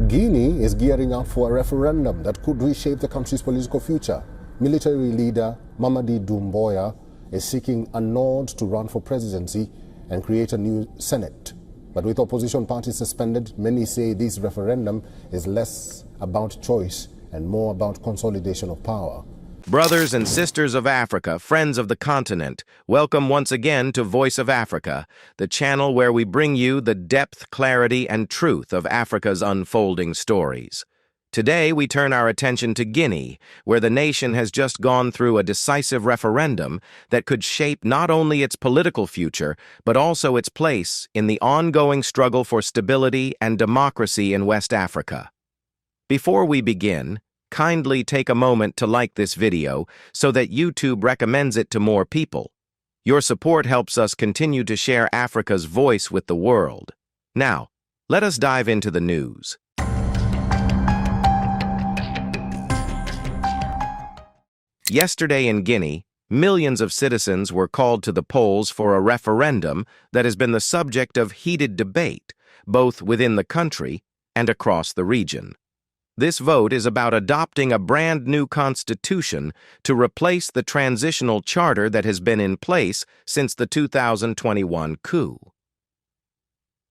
Guinea is gearing up for a referendum that could reshape the country's political future. Military leader Mamady Doumbouya is seeking a nod to run for presidency and create a new Senate. But with opposition parties suspended, many say this referendum is less about choice and more about consolidation of power. Brothers and sisters of Africa, friends of the continent, welcome once again to Voice of Africa, the channel where we bring you the depth, clarity, and truth of Africa's unfolding stories. Today, we turn our attention to Guinea, where the nation has just gone through a decisive referendum that could shape not only its political future, but also its place in the ongoing struggle for stability and democracy in West Africa. Before we begin, kindly take a moment to like this video so that YouTube recommends it to more people. Your support helps us continue to share Africa's voice with the world. Now, let us dive into the news. Yesterday in Guinea, millions of citizens were called to the polls for a referendum that has been the subject of heated debate, both within the country and across the region. This vote is about adopting a brand new constitution to replace the transitional charter that has been in place since the 2021 coup.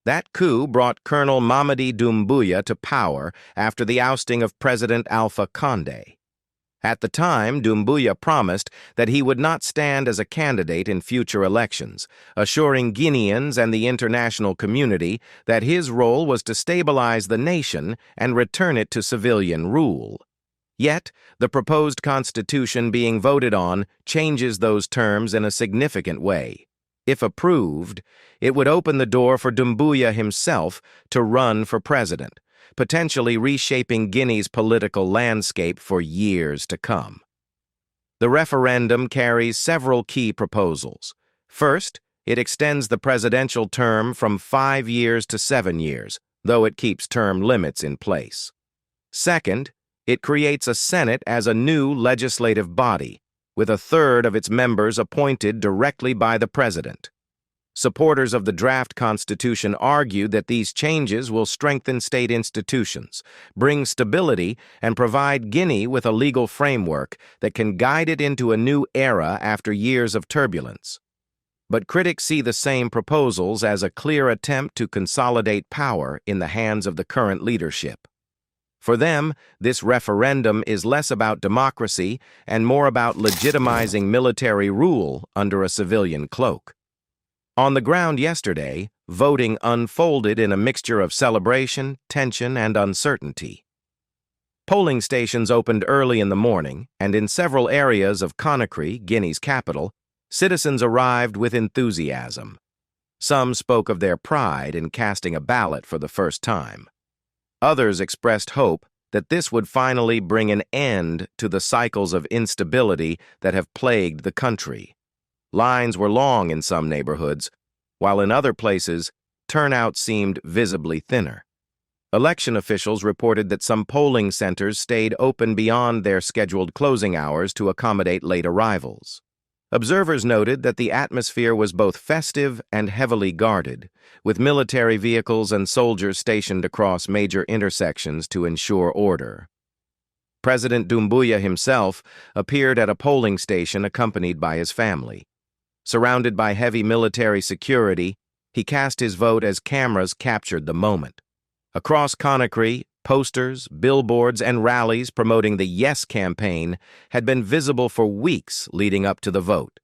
That coup brought Colonel Mamady Doumbouya to power after the ousting of President Alpha Condé. At the time, Doumbouya promised that he would not stand as a candidate in future elections, assuring Guineans and the international community that his role was to stabilize the nation and return it to civilian rule. Yet, the proposed constitution being voted on changes those terms in a significant way. If approved, it would open the door for Doumbouya himself to run for president, potentially reshaping Guinea's political landscape for years to come. The referendum carries several key proposals. First, it extends the presidential term from 5 years to 7 years, though it keeps term limits in place. Second, it creates a Senate as a new legislative body, with a third of its members appointed directly by the president. Supporters of the draft constitution argue that these changes will strengthen state institutions, bring stability, and provide Guinea with a legal framework that can guide it into a new era after years of turbulence. But critics see the same proposals as a clear attempt to consolidate power in the hands of the current leadership. For them, this referendum is less about democracy and more about legitimizing military rule under a civilian cloak. On the ground yesterday, voting unfolded in a mixture of celebration, tension, and uncertainty. Polling stations opened early in the morning, and in several areas of Conakry, Guinea's capital, citizens arrived with enthusiasm. Some spoke of their pride in casting a ballot for the first time. Others expressed hope that this would finally bring an end to the cycles of instability that have plagued the country. Lines were long in some neighborhoods, while in other places, turnout seemed visibly thinner. Election officials reported that some polling centers stayed open beyond their scheduled closing hours to accommodate late arrivals. Observers noted that the atmosphere was both festive and heavily guarded, with military vehicles and soldiers stationed across major intersections to ensure order. President Doumbouya himself appeared at a polling station accompanied by his family. Surrounded by heavy military security, he cast his vote as cameras captured the moment. Across Conakry, posters, billboards, and rallies promoting the Yes campaign had been visible for weeks leading up to the vote.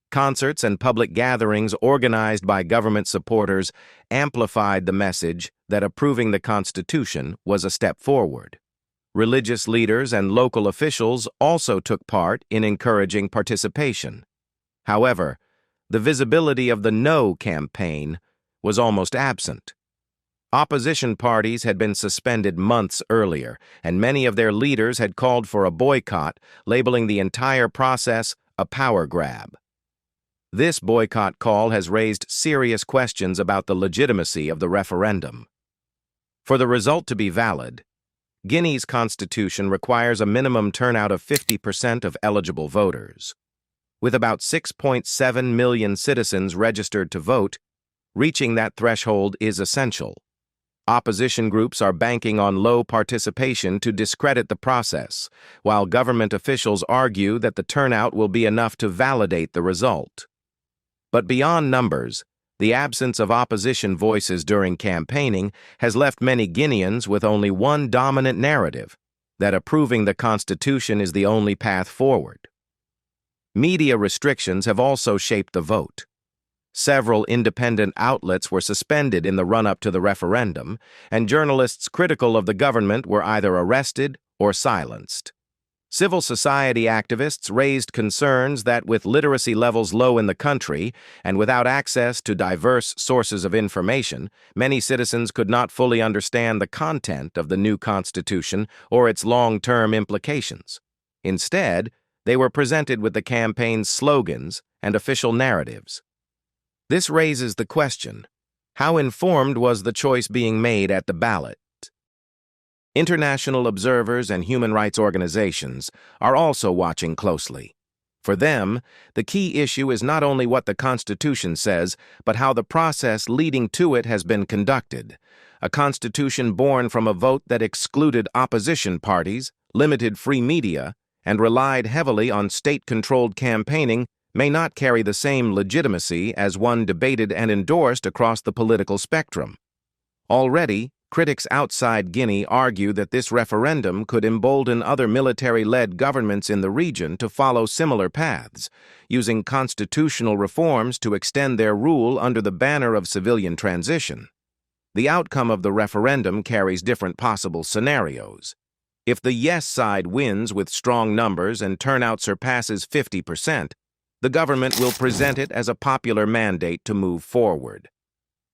Concerts and public gatherings organized by government supporters amplified the message that approving the Constitution was a step forward. Religious leaders and local officials also took part in encouraging participation. However, the visibility of the No campaign was almost absent. Opposition parties had been suspended months earlier, and many of their leaders had called for a boycott, labeling the entire process a power grab. This boycott call has raised serious questions about the legitimacy of the referendum. For the result to be valid, Guinea's constitution requires a minimum turnout of 50% of eligible voters. With about 6.7 million citizens registered to vote, reaching that threshold is essential. Opposition groups are banking on low participation to discredit the process, while government officials argue that the turnout will be enough to validate the result. But beyond numbers, the absence of opposition voices during campaigning has left many Guineans with only one dominant narrative, that approving the Constitution is the only path forward. Media restrictions have also shaped the vote. Several independent outlets were suspended in the run-up to the referendum, and journalists critical of the government were either arrested or silenced. Civil society activists raised concerns that with literacy levels low in the country and without access to diverse sources of information, many citizens could not fully understand the content of the new constitution or its long-term implications. Instead, they were presented with the campaign's slogans and official narratives. This raises the question, how informed was the choice being made at the ballot? International observers and human rights organizations are also watching closely. For them, the key issue is not only what the Constitution says, but how the process leading to it has been conducted. A constitution born from a vote that excluded opposition parties, limited free media, and relied heavily on state-controlled campaigning may not carry the same legitimacy as one debated and endorsed across the political spectrum. Already, critics outside Guinea argue that this referendum could embolden other military-led governments in the region to follow similar paths, using constitutional reforms to extend their rule under the banner of civilian transition. The outcome of the referendum carries different possible scenarios. If the yes side wins with strong numbers and turnout surpasses 50%, the government will present it as a popular mandate to move forward.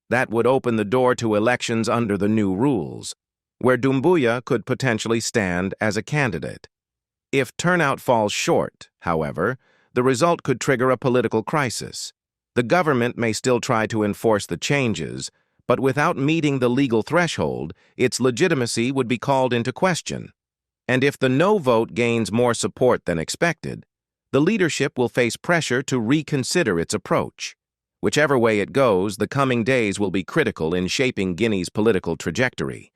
That would open the door to elections under the new rules, where Doumbouya could potentially stand as a candidate. If turnout falls short, however, the result could trigger a political crisis. The government may still try to enforce the changes, but without meeting the legal threshold, its legitimacy would be called into question. And if the no vote gains more support than expected, the leadership will face pressure to reconsider its approach. Whichever way it goes, the coming days will be critical in shaping Guinea's political trajectory.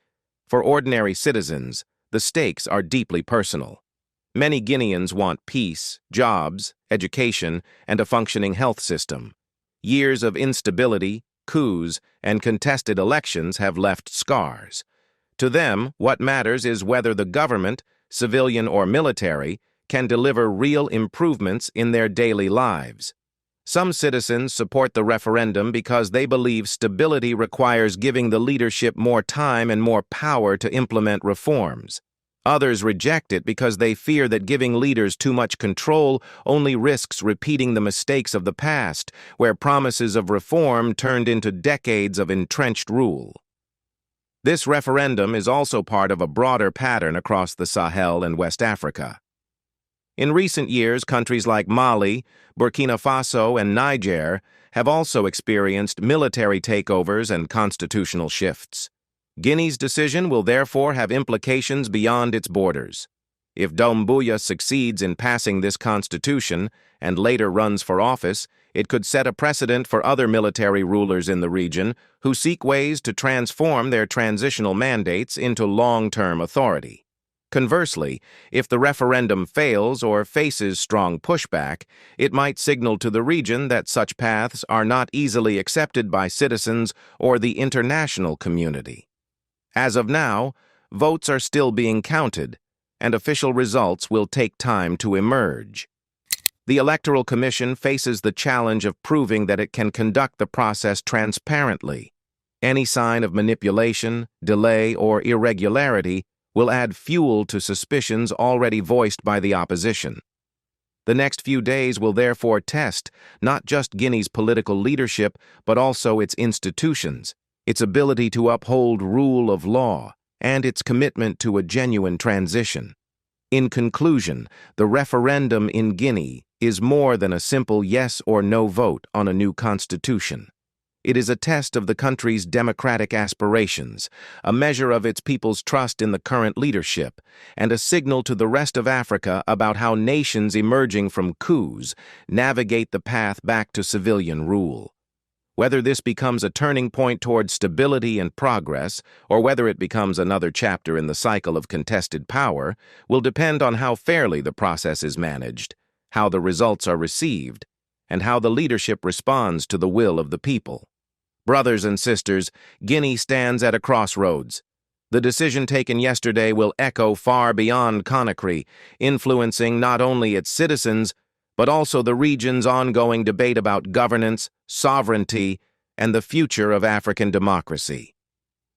For ordinary citizens, the stakes are deeply personal. Many Guineans want peace, jobs, education, and a functioning health system. Years of instability, coups, and contested elections have left scars. To them, what matters is whether the government, civilian or military, can deliver real improvements in their daily lives. Some citizens support the referendum because they believe stability requires giving the leadership more time and more power to implement reforms. Others reject it because they fear that giving leaders too much control only risks repeating the mistakes of the past, where promises of reform turned into decades of entrenched rule. This referendum is also part of a broader pattern across the Sahel and West Africa. In recent years, countries like Mali, Burkina Faso, and Niger have also experienced military takeovers and constitutional shifts. Guinea's decision will therefore have implications beyond its borders. If Doumbouya succeeds in passing this constitution and later runs for office, it could set a precedent for other military rulers in the region who seek ways to transform their transitional mandates into long-term authority. Conversely, if the referendum fails or faces strong pushback, it might signal to the region that such paths are not easily accepted by citizens or the international community. As of now, votes are still being counted, and official results will take time to emerge. The Electoral Commission faces the challenge of proving that it can conduct the process transparently. Any sign of manipulation, delay, or irregularity will add fuel to suspicions already voiced by the opposition. The next few days will therefore test not just Guinea's political leadership, but also its institutions, its ability to uphold rule of law, and its commitment to a genuine transition. In conclusion, the referendum in Guinea is more than a simple yes or no vote on a new constitution. It is a test of the country's democratic aspirations, a measure of its people's trust in the current leadership, and a signal to the rest of Africa about how nations emerging from coups navigate the path back to civilian rule. Whether this becomes a turning point towards stability and progress, or whether it becomes another chapter in the cycle of contested power, will depend on how fairly the process is managed, how the results are received, and how the leadership responds to the will of the people. Brothers and sisters, Guinea stands at a crossroads. The decision taken yesterday will echo far beyond Conakry, influencing not only its citizens, but also the region's ongoing debate about governance, sovereignty, and the future of African democracy.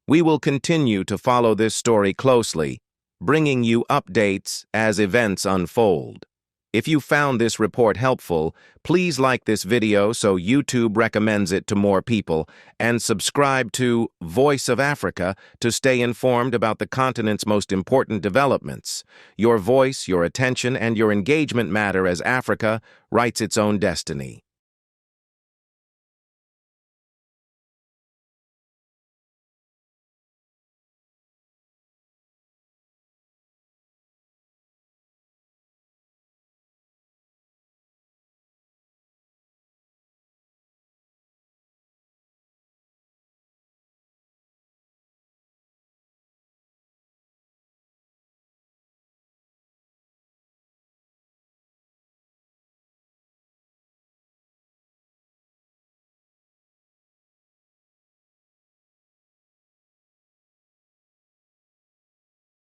We will continue to follow this story closely, bringing you updates as events unfold. If you found this report helpful, please like this video so YouTube recommends it to more people, and subscribe to Voice of Africa to stay informed about the continent's most important developments. Your voice, your attention, and your engagement matter as Africa writes its own destiny.